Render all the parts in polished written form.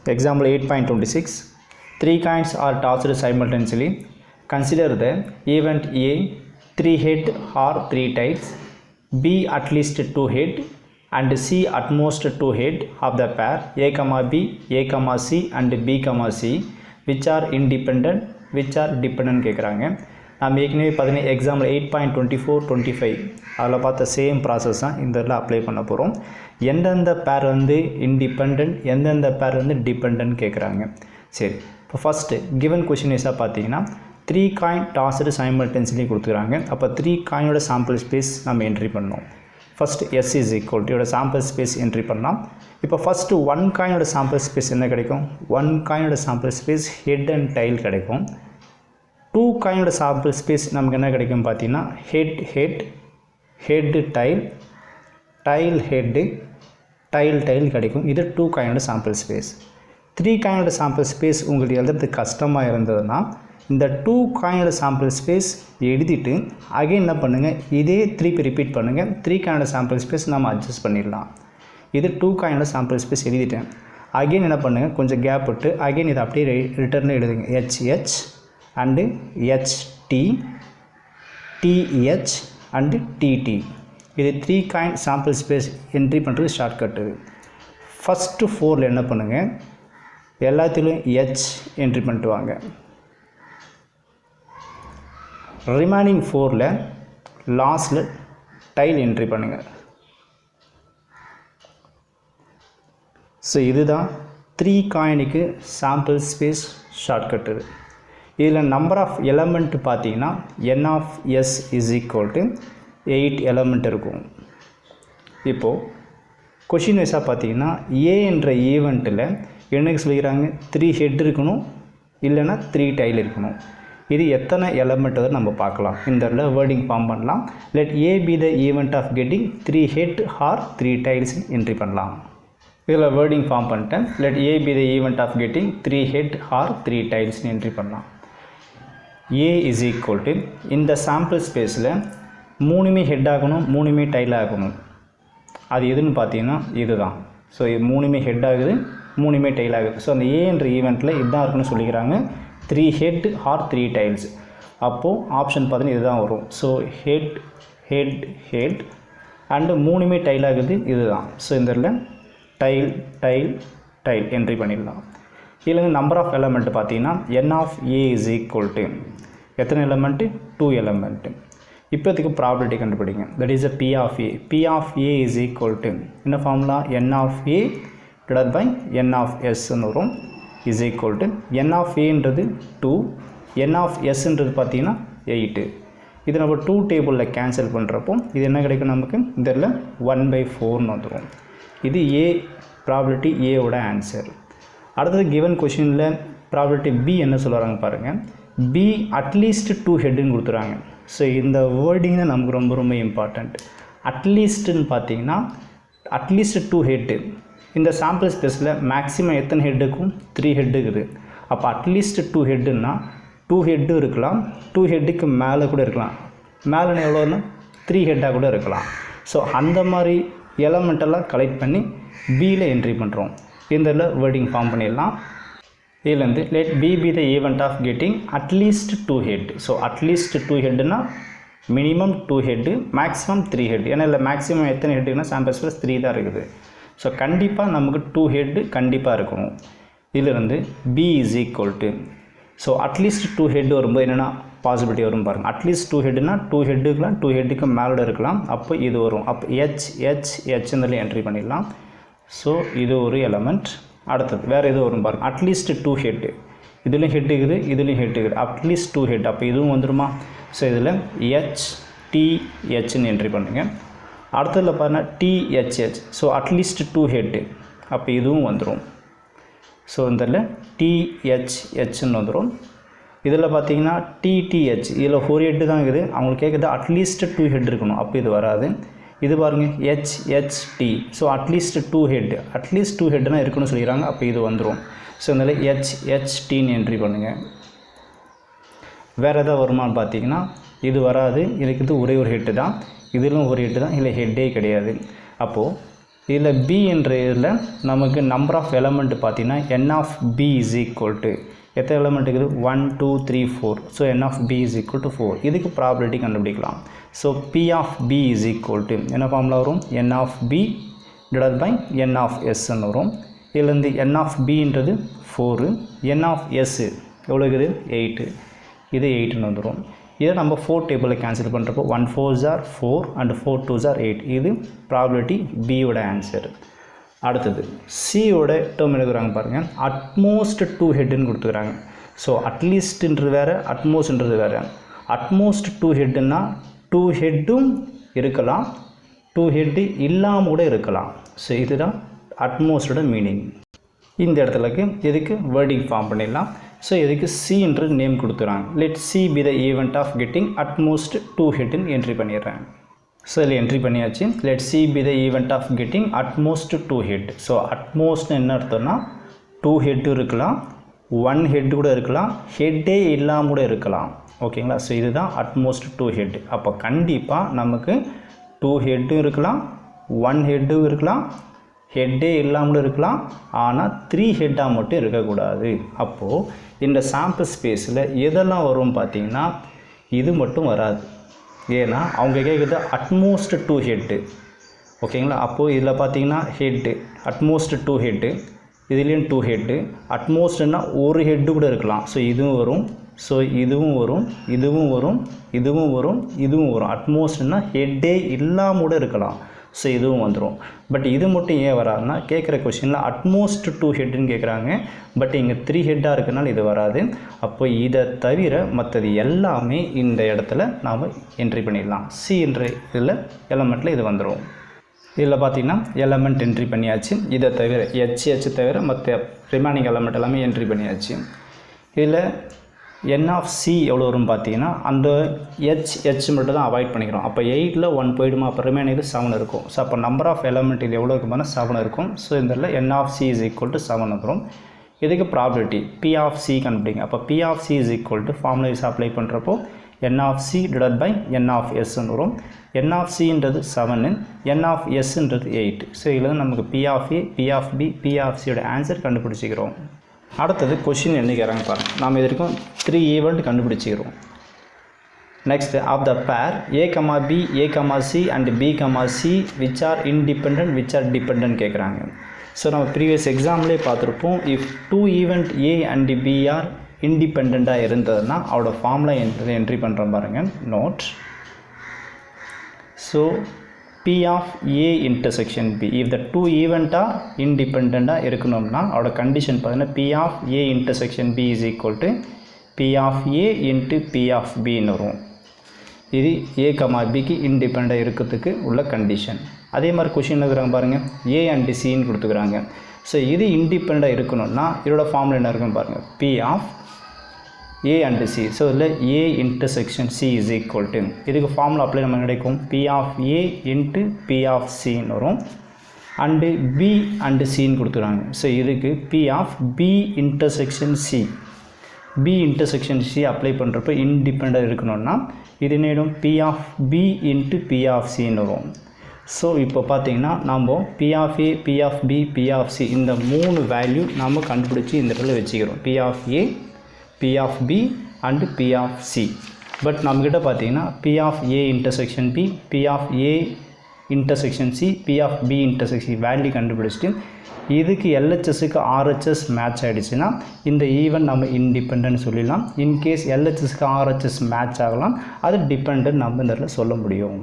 Example 8.26. 3 coins are tossed simultaneously. Consider the event A 3 head or 3 tails, B at least 2 head, and C at most 2 head of the pair A, B, A, C and B, C, which are independent, which are dependent கேட்குறாங்க. நாம் ஏற்கனவே பார்த்தீங்கன்னா example 8.24-25 அதில் பார்த்த same process தான் இந்த இதில் apply பண்ண போகிறோம். எந்தெந்த பேர் வந்து இண்டிபெண்ட், எந்தெந்த பேர் வந்து டிபெண்ட் கேட்குறாங்க. சரி, இப்போ ஃபஸ்ட்டு கிவன் கொஷின் வைஸாக பார்த்தீங்கன்னா 3 காயின் டாஸ்டு சைமல்டேனியஸ்லி கொடுத்துக்கிறாங்க. அப்போ 3 காயினோட சாம்பிள் ஸ்பேஸ் நம்ம என்ட்ரி பண்ணோம். First S is equal to sample space entry பண்ணலாம். இப்போ ஃபஸ்ட்டு 1 காயினோட சாம்பிள் ஸ்பேஸ் என்ன கிடைக்கும்? 1 காயினோட sample space head and tail கிடைக்கும். 2 காயினோட சாம்பிள் ஸ்பேஸ் நமக்கு என்ன கிடைக்கும் பார்த்தீங்கன்னா ஹெட் டைல் டைல் கிடைக்கும். இது 2 காயினோட சாம்பிள் ஸ்பேஸ். 3 காயினோட சாம்பிள் ஸ்பேஸ் உங்களுக்கு எழுதுறதுக்கு கஷ்டமாக இருந்ததுன்னா இந்த 2 காயினோட சாம்பிள் ஸ்பேஸ் எழுதிட்டு அகைன் என்ன பண்ணுங்கள், இதே திருப்பி ரிப்பீட் பண்ணுங்கள். 3 காயினோட சாம்பிள் ஸ்பேஸ் நம்ம அட்ஜஸ்ட் பண்ணிடலாம். இது 2 காயினோட சாம்பிள் ஸ்பேஸ் எழுதிட்டேன். அகைன் என்ன பண்ணுங்கள், கொஞ்சம் கேப் விட்டு அகைன் இதை அப்படியே ரிட்டர்னில் எழுதுங்க. HH and HT TH and TT. இது 3 காயின் சாம்பிள் ஸ்பேஸ் என்ட்ரி பண்ணுறது ஷார்ட்கட். இது ஃபஸ்ட்டு 4ல் என்ன பண்ணுங்கள், எல்லாத்திலும் H என்ட்ரி பண்ணிட்டு வாங்க. ரிமைனிங் 4ல் லாஸ்ட்டில் டைல் என்ட்ரி பண்ணுங்கள். ஸோ இதுதான் 3 காயினுக்கு சாம்பிள் ஸ்பேஸ் ஷார்ட்கட். இது இதில் நம்பர் ஆஃப் எலமெண்ட் பார்த்தீங்கன்னா n of s is equal to 8 element இருக்கும். இப்போது கொஷின் வைஸாக பார்த்தீங்கன்னா A என்ற ஈவெண்ட்டில் எனக்கு சொல்லிக்கிறாங்க 3 ஹெட் இருக்கணும், இல்லைன்னா 3 டைல் இருக்கணும். இது எத்தனை எலமெண்ட் நம்ம பார்க்கலாம். இந்த இடத்துல வேர்டிங் ஃபார்ம் பண்ணலாம். Let A be the event of getting 3 head or 3 tails entry பண்ணலாம். இதில் வேர்டிங் ஃபார்ம் பண்ணிட்டேன். Let A be the event of getting 3 head or 3 tails entry பண்ணலாம். A is equal to இந்த சாம்பிள் ஸ்பேஸில் 3மே head ஆகணும், 3மே tail ஆகணும். அது எதுன்னு பார்த்தீங்கன்னா இதுதான். ஸோ இது 3மே ஹெட் ஆகுது, 3மே டைல் ஆகுது. ஸோ அந்த A என்ற ஈவெண்ட்டில் இதுதான் இருக்குன்னு சொல்லிக்கிறாங்க. 3 ஹெட் ஆர் 3 டைல்ஸ். அப்போது ஆப்ஷன் பார்த்தீங்கன்னா இதுதான் வரும். ஸோ ஹெட் அண்டு 3மே டைல் ஆகுது இதுதான். ஸோ இந்த இடத்துல டைல் என்ட்ரி பண்ணிடலாம். இதில் நம்பர் ஆஃப் எலமெண்ட் பார்த்தீங்கன்னா n of A is equal to எத்தனை எலமெண்ட்டு? 2 எலமெண்ட்டு. இப்போதைக்கு ப்ராபபிலிட்டி கண்டுபிடிங்க. That is P of A. P of A is equal to என்ன formula? n of A divided by n of S வரும். is equal to n of Aன்றது 2, n of Sன்றது பார்த்தீங்கன்னா 8. இது நம்ம 2 டேபிளில் cancel பண்ணுறப்போ இது என்ன கிடைக்கும் நமக்கு? இதில் 1/4 வந்துடும். இது A ப்ராபபிலிட்டி Aவோட ஆன்சர். அடுத்தது கிவன் கொஷினில் ப்ராபபிலிட்டி B என்ன சொல்கிறாங்க பாருங்கள். B அட்லீஸ்ட் 2 ஹெட்டுன்னு கொடுத்துறாங்க. ஸோ இந்த வேர்டிங் தான் நமக்கு ரொம்ப ரொம்ப இம்பார்ட்டண்ட். அட்லீஸ்ட்டுன்னு பார்த்தீங்கன்னா அட்லீஸ்ட் 2 ஹெட்டு. இந்த சாம்பிள் ஸ்பேஸில் மேக்ஸிமம் எத்தனை ஹெட்டுக்கும்? 3 ஹெட்டு இருக்குது. அப்போ அட்லீஸ்ட் 2 ஹெட்டுன்னா 2 ஹெட்டும் இருக்கலாம், 2 ஹெட்டுக்கு மேலே கூட இருக்கலாம். மேலே எவ்வளோன்னா 3 ஹெட்டாக கூட இருக்கலாம். ஸோ அந்த மாதிரி எலமெண்ட்டெல்லாம் கலெக்ட் பண்ணி Bயில் என்ட்ரி பண்ணுறோம். இந்த வேர்டிங் ஃபார்ம் பண்ணிடலாம். இதுலேருந்து let B be the event of getting at least 2 head. So at least 2 ஹெட்டுன்னா மினிமம் 2 ஹெட்டு, மேக்ஸிமம் 3 ஹெட். ஏன்னா இல்லை மேக்ஸிமம் எத்தனை ஹெட்டுன்னா சாம்பிள் ஸ்பேஸ் 3 தான் இருக்குது. ஸோ கண்டிப்பாக நமக்கு 2 ஹெட்டு கண்டிப்பாக இருக்கணும். இதிலிருந்து B is equal to so at least 2 head வரும்போது என்னென்னா பாசிபிலிட்டி வரும் பாருங்கள். அட்லீஸ்ட் 2 ஹெட்டுனா 2 ஹெட்டுக்கெலாம் 2 ஹெட்டுக்கு மேலோட இருக்கலாம். அப்போ இது வரும். அப்போ H என்ட்ரி பண்ணிடலாம். ஸோ இது ஒரு எலமெண்ட். அடுத்தது வேறு எதுவும் வரும் பாருங்கள். அட்லீஸ்ட் 2 ஹெட்டு, இதுலேயும் ஹெட் இருக்குது, இதுலேயும் ஹெட் இருக்குது. At least 2 head. அப்போ இதுவும் வந்துடுமா? ஸோ இதில் HTHன்னு என்ட்ரி பண்ணுங்கள். அடுத்ததில் பாருங்கள் THH. So at least 2 head. அப்போ இதுவும் வந்துடும். ஸோ இதில் THHன்னு வந்துடும். இதில் பார்த்தீங்கன்னா TTH. இதில் 4 ஹெட்டு தான் இருக்குது. அவங்களுக்கு கேட்குறது அட்லீஸ்ட் 2 ஹெட் இருக்கணும். அப்போ இது வராது. இது பாருங்கள் HHT. So at least 2 head. At least 2 ஹெட்னா இருக்குன்னு சொல்லிடுறாங்க. அப்போ இது வந்துடும். ஸோ இதில் HHTன்னு என்ட்ரி பண்ணுங்கள். வேறு எதாவது வருமானு பார்த்தீங்கன்னா இது வராது. எனக்கு இது ஒரே ஒரு ஹெட்டு தான். இதிலும் ஒரு ஹெட்டு தான். இல்லை ஹெட்டே கிடையாது. அப்போது இதில் பி என்ற இதில் நமக்கு நம்பர் ஆஃப் எலமெண்ட் பார்த்திங்கன்னா n of B is equal to எத்தனை எலமெண்ட் இருக்குது 1 2 3 4 so n of B is equal to 4 இதுக்கு ப்ராபபிலிட்டி கண்டுபிடிக்கலாம் so P of B is equal to என்ன ஃபார்முலா வரும் n of B divide by n of எஸ்ன்னு வரும் இதுலேருந்து n ஆஃப் பின்றது 4 n ஆஃப் எஸ் எவ்வளோ இருக்குது 8 இது 8ன்னு வந்துடும் இதை நம்ம 4 டேபிளில் கேன்சல் பண்ணுறப்போ 1 4s are 4 and 4 2s are 8 இது ப்ராபபிலிட்டி பியோட ஆன்சர். அடுத்தது சியோட டேர்ம் எடுக்கிறாங்க பாருங்கள் அட்மோஸ்ட் 2 ஹெட்டுன்னு கொடுத்துக்கிறாங்க. ஸோ அட்லீஸ்ட்ன்றது வேறு அட்மோஸ்ட்ன்றது வேறு. அட்மோஸ்ட் 2 ஹெட்டுன்னா 2 ஹெட்டும் இருக்கலாம் 2 ஹெட்டு இல்லாமல் கூட இருக்கலாம். ஸோ இதுதான் அட்மோஸ்டோட மீனிங். இந்த இடத்துலக்கு எதுக்கு வேர்டிங் ஃபார்ம் பண்ணிடலாம். ஸோ இதுக்கு சின்ற நேம் கொடுத்துறாங்க. Let C be the event of getting at most 2 ஹெட்டுன்னு என்ட்ரி பண்ணிடுறாங்க. ஸோ இதில் என்ட்ரி பண்ணியாச்சு. Let C be the event of getting at most 2 head. So அட்மோஸ்ட்னு என்ன அர்த்தம்னா 2 ஹெட்டு இருக்கலாம் 1 ஹெட்டு கூட இருக்கலாம் ஹெட்டே இல்லாமல் கூட இருக்கலாம். ஓகேங்களா. ஸோ இதுதான் அட்மோஸ்ட் 2 ஹெட். அப்போ கண்டிப்பாக நமக்கு 2 ஹெட்டும் இருக்கலாம் 1 ஹெட்டும் இருக்கலாம் ஹெட்டே இல்லாமல் இருக்கலாம் ஆனால் 3 ஹெட்டாக மட்டும் இருக்கக்கூடாது. அப்போது இந்த சாம்பிள் ஸ்பேஸில் எதெல்லாம் வரும் பார்த்திங்கன்னா இது மட்டும் வராது. ஏன்னா அவங்க கேட்குறது அட்மோஸ்ட் 2 ஹெட்டு. ஓகேங்களா. அப்போது இதில் பார்த்திங்கன்னா ஹெட்டு அட்மோஸ்ட் 2 ஹெட்டு இதுலேயும் 2 ஹெட்டு அட்மோஸ்ட்னா ஒரு ஹெட்டு கூட இருக்கலாம். ஸோ இதுவும் வரும் ஸோ இதுவும் வரும் இதுவும் வரும் இதுவும் வரும் இதுவும் வரும். அட்மோஸ்ட்னா ஹெட்டே இல்லாமல் கூட இருக்கலாம். ஸோ இதுவும் வந்துடும். பட் இது மட்டும் ஏன் வராதுன்னா கேட்குற கொஷினில் அட்மோஸ்ட் 2 ஹெட்டுன்னு கேட்குறாங்க. பட் இங்கே 3 ஹெட்டாக இருக்கனால இது வராது. அப்போ இதை தவிர மற்றது எல்லாமே இந்த இடத்துல நாம் என்ட்ரி பண்ணிடலாம். சி என்ற இதில் எலமெண்ட்டில் இது வந்துடும். இதில் பார்த்திங்கன்னா எலமெண்ட் என்ட்ரி பண்ணியாச்சு. இதை தவிர ஹெச் தவிர மற்ற ரிமைனிங் எலமெண்ட் எல்லாமே என்ட்ரி பண்ணியாச்சு. இதில் n ஆஃப் சி எவ்வளோ வரும் பார்த்தீங்கன்னா அந்த ஹெச் மட்டும் தான் அவாய்ட் பண்ணிக்கிறோம். அப்போ 8ல் 1 போயிடுமா. அப்போ ரிமைனிங் 7 இருக்கும். ஸோ அப்போ நம்பர் ஆஃப் எலமெண்ட் இது எவ்வளோ இருக்குன்னா 7 இருக்கும். ஸோ இந்த n of C is equal to 7 வந்துடும். இதுக்கு ப்ராபபிலிட்டி பி ஆஃப் சி கண்டுபிடிங்க. அப்போ P of C is equal to formula use apply பண்ணுறப்போ n of C divide by n of எஸ்ன்னு வரும். n ஆஃப் சின்றது 7 n ஆஃப் எஸ்ன்றது 8. ஸோ இதில் நமக்கு P of A P of B P of சியோட ஆன்சர் கண்டுபிடிச்சிக்கிறோம். அடுத்தது கொஷின் என்ன கேட்குறாங்க பாருங்கள். நாம் இது வரைக்கும் 3 event கண்டுபிடிச்சிக்கிறோம். Next of the pair A comma B A comma C and B comma C which are independent which are dependent கேட்குறாங்க. ஸோ நம்ம ப்ரீவியஸ் எக்ஸாம்லேயே பார்த்துருப்போம். If 2 event A and B are இண்டிபெண்ட்டாக இருந்ததுன்னா அவரோட ஃபார்முலா என்ட்ரி பண்ணுறோம் பாருங்கள். Note so P of A intersection B. If the 2 event are independent இருக்கணும்னா அவரோட கண்டிஷன் பார்த்தீங்கன்னா P of A intersection B is equal to P of A into P of B வரும். இது A, Bக்கு இண்டிபெண்டாக இருக்கிறதுக்கு உள்ள கண்டிஷன். அதே மாதிரி கொஷின் இருக்கிறாங்க பாருங்கள். A and Cன்னு கொடுத்துக்கிறாங்க. ஸோ இது இண்டிபெண்டாக இருக்கணும்னா இதோட ஃபார்முலா என்ன இருக்குன்னு பாருங்கள். P of A and C. So இதில் A intersection C is equal to இதுக்கு ஃபார்முலா அப்ளை நம்ம கிடைக்கும் P of A into P of Cன்னு வரும். அண்டு B and Cன்னு கொடுத்துறாங்க. ஸோ இதுக்கு P of B intersection C B intersection C apply பண்ணுறப்போ இண்டிபெண்டாக இருக்கணும்னா இது நேடும் P of B into P of Cன்னு வரும். ஸோ இப்போ பார்த்தீங்கன்னா நம்ம P of A P of B P of C இந்த 3 வேல்யூ நம்ம கண்டுபிடிச்சி இந்த இடத்துல வச்சுக்கிறோம். P of A P of B and P of C. But நம்மக்கிட்ட பார்த்தீங்கன்னா P of A intersection B P of A intersection C P of B intersection value கண்டுபிடிச்சிட்டு இதுக்கு LHSக்கு RHS மேட்ச் ஆகிடுச்சுன்னா இந்த ஈவெண்ட் நம்ம இண்டிபெண்ட் சொல்லிடலாம். இன்கேஸ் LHSக்கு RHS மேட்ச் ஆகலாம் அது டிபெண்ட் நம்ம இந்த இடத்துல சொல்ல முடியும்.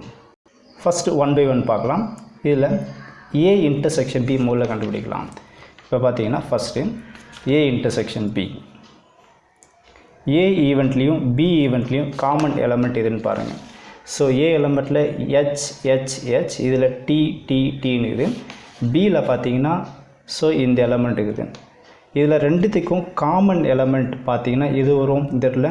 ஃபஸ்ட்டு 1 by 1 பார்க்கலாம். இதில் A intersection B மூலம் கண்டுபிடிக்கலாம். இப்போ பார்த்தீங்கன்னா first A intersection B A ஈவெண்ட்லேயும் B ஈவெண்ட்லேயும் காமன் எலமெண்ட் எதுன்னு பாருங்கள். ஸோ A எலமெண்ட்டில் H இதில் Tன்னு இது. Bயில் பார்த்தீங்கன்னா ஸோ இந்த எலமெண்ட் இருக்குது. இதில் ரெண்டுத்துக்கும் காமன் எலமெண்ட் பார்த்தீங்கன்னா இது வரும். இதில்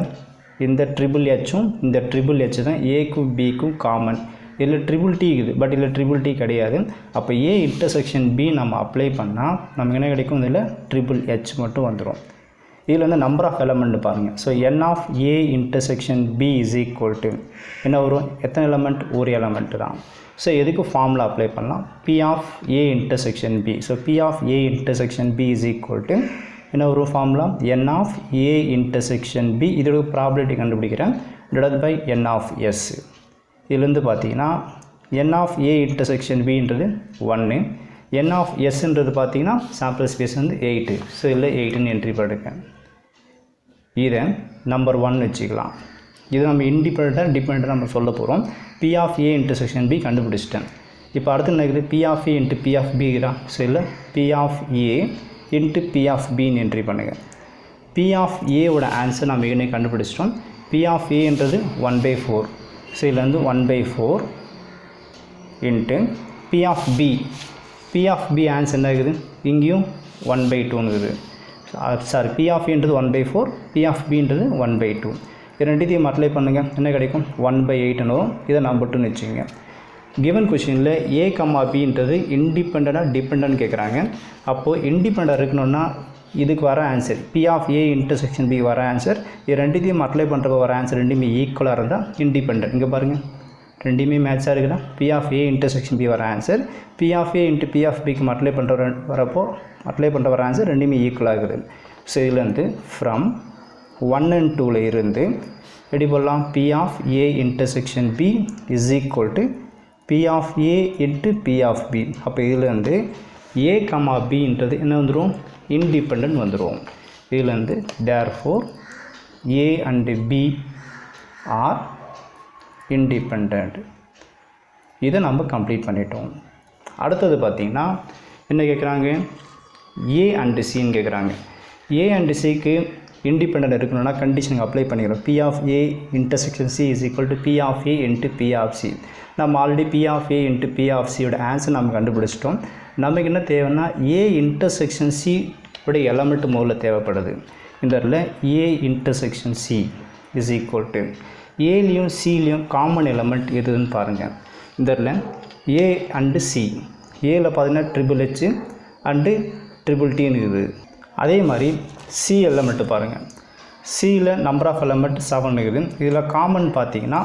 இந்த ட்ரிபிள் ஹெச்சும் இந்த ட்ரிபிள் ஹெச் தான் ஏக்கும் பிக்கும் காமன். இதில் ட்ரிபிள் டி இருக்குது பட் இதில் ட்ரிபிள் டி கிடையாது. அப்போ A இன்டர்செக்ஷன் B நம்ம அப்ளை பண்ணால் நமக்கு என்ன கிடைக்கும். இதில் ட்ரிபிள் ஹெச் மட்டும் வந்துடும். இதில் வந்து நம்பர் ஆஃப் எலமெண்ட் பாருங்கள். So n of a intersection b is equal to என்ன வரும், எத்தனை எலமெண்ட், ஒரு எலமெண்ட் தான். ஸோ எதுக்கு ஃபார்முலா அப்ளை பண்ணலாம், p of a intersection b. So p of a intersection b is equal to என்ன வரும் formula, n of a intersection b, இதோட ப்ராபபிலிட்டி கண்டுபிடிக்கிறேன், divide by n of s. இதுலேருந்து பார்த்தீங்கன்னா n ஆஃப் a இன்டர்செக்ஷன் bன்றது 1, n of sன்றது பார்த்தீங்கன்னா sample space வந்து 8. So இதில் 8ன்னு என்ட்ரி பண்ணுங்க. இதை நம்பர் 1 வச்சுக்கலாம். இது நம்ம இண்டிபெண்ட்டாக டிபெண்ட்டாக நம்ம சொல்ல போகிறோம். p of a intersection b கண்டுபிடிச்சிட்டேன். இப்போ அடுத்து என்ன இருக்குது, p of a into p of b தான். ஸோ இல்லை p of a into p of bன்னு என்ட்ரி பண்ணுங்கள். p ஆஃப் a ஓட ஆன்சர் நம்ம ஏற்கனவே கண்டுபிடிச்சிட்டோம். p ஆஃப் aன்றது 1/4. ஸோ இதில் வந்து 1/4 into p of b. p of b answer என்ன இருக்குது, இங்கேயும் 1/2ன்னு இருக்குது. சாரி, p ஆஃப் aன்றது 1/4, p ஆஃப் bன்றது 1/2. இது ரெண்டுத்தையும் அப்ளை பண்ணுங்கள், என்ன கிடைக்கும், 1/8ன்னு வரும். இதை நம்பர் 2ன்னு வச்சுங்க. கிவன் கொஷினில் a, bன்றது இண்டிபெண்ட்டாக டிபெண்ட்னு கேட்குறாங்க. அப்போது இண்டிபெண்ட்டாக இருக்கணும்னா இதுக்கு வர answer p of a intersection b வர ஆன்சர், இது ரெண்டுத்தையும் அப்ளை பண்ணுறப்ப வர ஆன்சர் ரெண்டுமே ஈக்குவலாக இருந்தால் இண்டிபெண்ட். இங்கே பாருங்கள், ரெண்டுமே மேட்சாக இருக்குதா, p of a intersection b வர answer, p of a into p of bக்கு அப்ளை பண்ணுற வர ஆன்சர் ரெண்டுமே ஈக்குவலாக இருக்குது. ஸோ இதில் வந்து ஃப்ரம் 1 and 2ல் இருந்து எப்படி போடலாம், p of a intersection b is equal to p of a into p of b. அப்போ இதில் வந்து a, bன்றது என்ன வந்துடும், இண்டிபெண்ட் வந்துடும். இதில் வந்து therefore a and b R independent. இதை நம்ம கம்ப்ளீட் பண்ணிட்டோம். அடுத்தது பார்த்திங்கன்னா என்ன கேட்குறாங்க, a and cன்னு கேட்குறாங்க. a and cக்கு இண்டிபெண்ட் இருக்கணும்னா கண்டிஷனுக்கு அப்ளை பண்ணிக்கிறோம். p of a intersection c is equal to p of a into p of c. நம்ம already p of a into p of சியோட ஆன்சர் நம்ம கண்டுபிடிச்சிட்டோம். நமக்கு என்ன தேவைன்னா a இன்டர்செக்ஷன் c உடைய எலமெண்ட் முதல்ல தேவைப்படுது. இந்த இடத்துல a intersection c is equal to ஏலையும் சிலையும் காமன் எலமெண்ட் எதுன்னு பாருங்கள். இந்த இடத்துல ஏ அண்டு சி, ஏல பார்த்தீங்கன்னா HHH அண்டு TTTன்னு இருக்குது. அதே மாதிரி சி எலமெண்ட்டு பாருங்கள், சியில் நம்பர் ஆஃப் எலமெண்ட் 7 இருக்குது. இதில் காமன் பார்த்தீங்கன்னா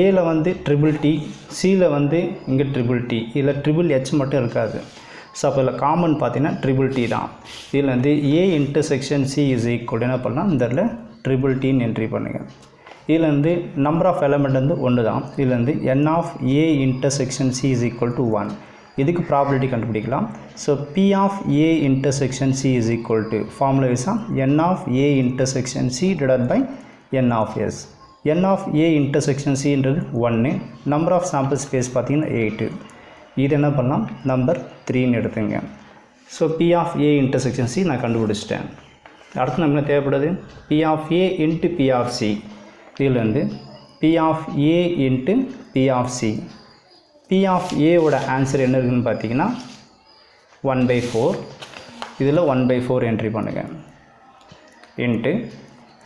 ஏல வந்து TTT, சியில் வந்து இங்கே TTT, இதில் HHH மட்டும் இருக்காது. ஸோ அப்போ இதில் காமன் பார்த்தீங்கன்னா TTT தான். இதில் வந்து A intersection C is equal என்ன பண்ணலாம், இந்த இடத்துல TTTன்னு என்ட்ரி பண்ணுங்கள். இதில் வந்து நம்பர் ஆஃப் எலமெண்ட் வந்து 1 தான். இதில் வந்து n of a intersection c is equal to 1. இதுக்கு ப்ராபபிலிட்டி கண்டுபிடிக்கலாம். So p of a intersection c is equal to formula வைஸாக n of a intersection c divide by n of s. n of a intersection cன்றது 1, number of sample space பார்த்தீங்கன்னா 8. இது என்ன பண்ணலாம், number 3ன்னு எடுத்துங்க. So p of a intersection c நான் கண்டுபிடிச்சிட்டேன். அடுத்து நம்ம என்ன தேவைப்படுது, p of a into p of c. இதில் வந்து p of a into p of c. p of a ஓட ஆன்சர் என்ன இருக்குதுன்னு பார்த்தீங்கன்னா 1/4. இதில் 1/4 என்ட்ரி பண்ணுங்கள் into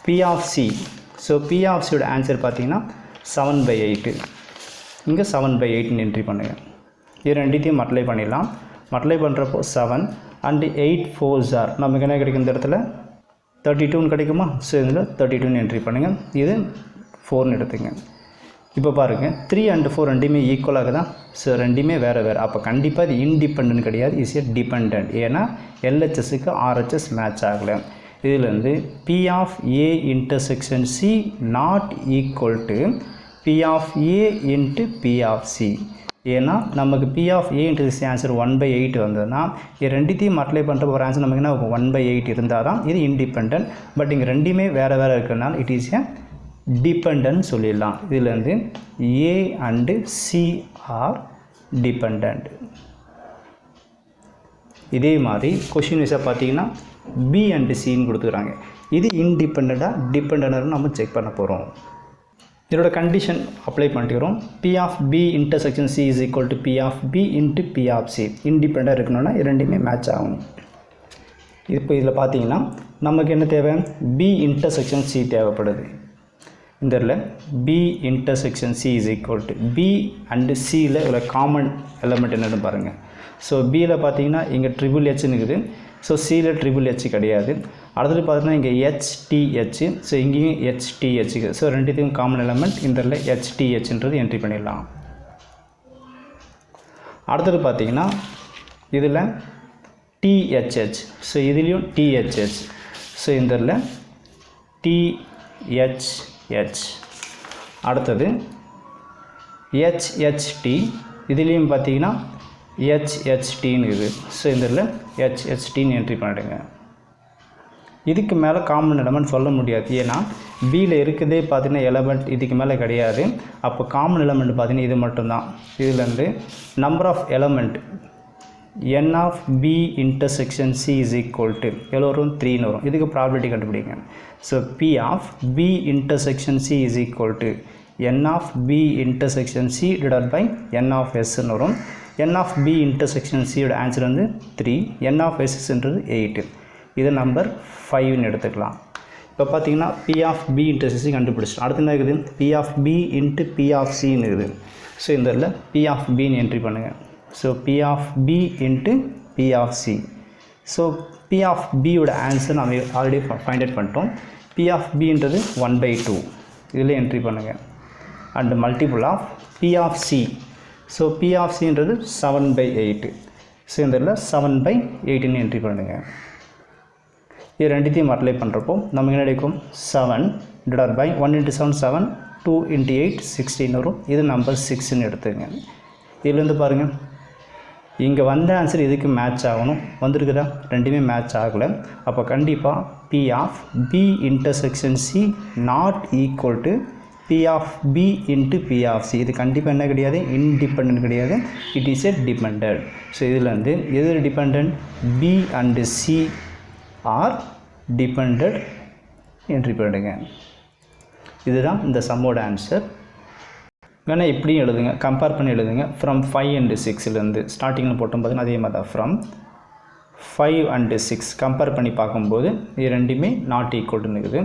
p of c. So p of c ஓட ஆன்சர் பார்த்தீங்கன்னா 7/8. இங்கே 7/8ன்னு என்ட்ரி பண்ணுங்கள். இது ரெண்டுத்தையும் மல்டிப்ளை பண்ணிடலாம். மல்டிப்ளை பண்ணுறப்போ 7 அண்டு 8 4s ஆர் நமக்கு என்ன கிடைக்கும், இந்த இடத்துல 32ன்னு கிடைக்குமா. ஸோ இதில் 32ன்னு என்ட்ரி பண்ணுங்கள். இது 4ன்னு எடுத்துங்க. இப்போ பாருங்கள் 3 and 4 ரெண்டுமே ஈக்குவலாக தான். ஸோ ரெண்டுமே வேறு வேறு. அப்போ கண்டிப்பாக இது இண்டிபெண்ட் கிடையாது, இஸ் ஏ டிபெண்ட். ஏன்னா LHSக்கு RHS மேட்ச் ஆகலை. இதிலேருந்து p of a intersection c not equal to p of a into p of c. ஏன்னா நமக்கு p of a intersection answer 1/8 வந்ததுன்னா இது ரெண்டுத்தையும் அப்ளை பண்ணுற ஒரு ஆன்சர் நமக்கு என்ன 1/8 இருந்தால் தான் இது இண்டிபெண்ட். பட் இங்கே ரெண்டுமே வேறு வேறு இருக்கிறதுனால இட் இஸ் ஏ டிபெண்ட் சொல்லிடலாம். இதிலேருந்து a and c R depend. இதே மாதிரி கொஷின் வைஸாக பார்த்தீங்கன்னா b அண்டு சின்னு கொடுத்துக்கிறாங்க. இது இண்டிபெண்ட்டாக டிபெண்ட்டாக நம்ம செக் பண்ண போகிறோம். இதோட கண்டிஷன் அப்ளை பண்ணிக்கிறோம். p of b intersection c is equal to p of b into p of c. இண்டிபெண்ட்டாக இருக்கணும்னா ரெண்டுமே மேட்ச் ஆகணும். இப்போ இதில் பார்த்தீங்கன்னா நமக்கு என்ன தேவை, b இன்டர்செக்ஷன் c தேவைப்படுது. இந்த இடத்துல b intersection c is equal to b and சியில் இதில் காமன் எலமெண்ட் என்னென்னு பாருங்கள். ஸோ பியில் பார்த்தீங்கன்னா இங்கே HHH இருக்குது. ஸோ சியில் ட்ரிபிள் ஹெச் கிடையாது. அடுத்தது பார்த்தீங்கன்னா இங்கே HTH, ஸோ இங்கேயும் HTH. ஸோ ரெண்டுத்தையும் காமன் எலமெண்ட், இந்த HTHன்றது என்ட்ரி பண்ணிடலாம். அடுத்தது பார்த்தீங்கன்னா இதில் THH, ஸோ இதுலேயும் THH. ஸோ இந்த THH. அடுத்தது HHT, இதுலேயும் பார்த்தீங்கன்னா HHTன்னு இருக்குது. ஸோ இந்த HHTன்னு என்ட்ரி பண்ணிடுங்க. இதுக்கு மேலே காமன் எலமெண்ட் சொல்ல முடியாது, ஏன்னா பியில் இருக்குதே பார்த்தீங்கன்னா எலமெண்ட் இதுக்கு மேலே கிடையாது. அப்போ காமன் எலமெண்ட் பார்த்தீங்கன்னா இது மட்டும்தான். இதுலேருந்து number of element n of b intersection c is equal to எவ்வளோ வரும்? 3ன்னு வரும். இதுக்கு ப்ராபபிலிட்டி கண்டுபிடிங்க. So p of b intersection c is equal to n of b intersection c divided by n of sன்னு வரும். n of b intersection c யோட answer வந்து 3, n of sன்றது 8. இது number 5ன்னு எடுத்துக்கலாம். இப்போ பார்த்தீங்கன்னா p of b intersection c கண்டுபிடிச்சிட்டோம். அடுத்து என்ன இருக்குது? p of b into p of cன்னு இருக்குது. ஸோ இந்த p of bன்னு என்ட்ரி பண்ணுங்கள். So p of b into p of c. So p of b யோட ஆன்சர் நம்ம ஆல்ரெடி ஃபைண்ட் அவுட் பண்ணிட்டோம். p of bன்றது 1/2, இதில் என்ட்ரி பண்ணுங்கள். And multiple of p of c. So p of cன்றது 7/8. So இந்த 7/8ன்னு என்ட்ரி பண்ணுங்கள். இது ரெண்டுத்தையும் அப்ளை பண்ணுறப்போ நமக்கு என்ன கிடைக்கும்? 7 டிவைட் பை 1 into 7 7, 2 into 8 16 வரும். இது நம்பர் 6ன்னு எடுத்துங்க. இதுலேருந்து பாருங்கள், இங்கே வந்த ஆன்சர் இதுக்கு மேட்ச் ஆகணும், வந்திருக்குதா? ரெண்டுமே மேட்ச் ஆகலை. அப்போ கண்டிப்பாக p of b intersection c not equal to p of b into p of c. இது கண்டிப்பாக என்ன கிடையாது? இன்டிபெண்ட் கிடையாது, it is a dependent. So இதுலேருந்து எது dependent? b and c are dependent entry பண்ணுங்க. இதுதான் இந்த சம்மோட ஆன்சர். வேணால் இப்படியும் எழுதுங்க, கம்பேர் பண்ணி எழுதுங்க. ஃப்ரம் 5 and 6லேருந்து ஸ்டார்டிங்கில் போட்டோம் பார்த்தீங்கன்னா அதே மாதிரி தான். ஃப்ரம் 5 and 6 கம்பேர் பண்ணி பார்க்கும்போது இது ரெண்டுமே நாட் ஈக்குவல்னு இருக்குது.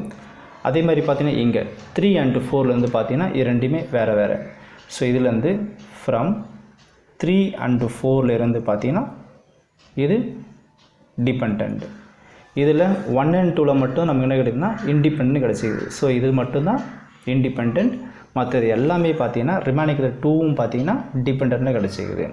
அதே மாதிரி பார்த்தீங்கன்னா இங்கே 3 and 4லேருந்து பார்த்தீங்கன்னா இது ரெண்டுமே வேறு வேறு. ஸோ இதுலேருந்து ஃப்ரம் 3 and 4லேருந்து பார்த்தீங்கன்னா இது டிபெண்ட். இதில் 1 and 2ல் மட்டும் நமக்கு என்ன கிடைக்குதுன்னா இண்டிபெண்ட் கிடச்சிது. ஸோ இது மட்டும்தான் இண்டிபெண்ட், மற்றது எல்லாமே பார்த்தீங்கன்னா ரிமைனிங் 2வும் பார்த்தீங்கன்னா டிபெண்ட்னு கிடச்சிக்குது.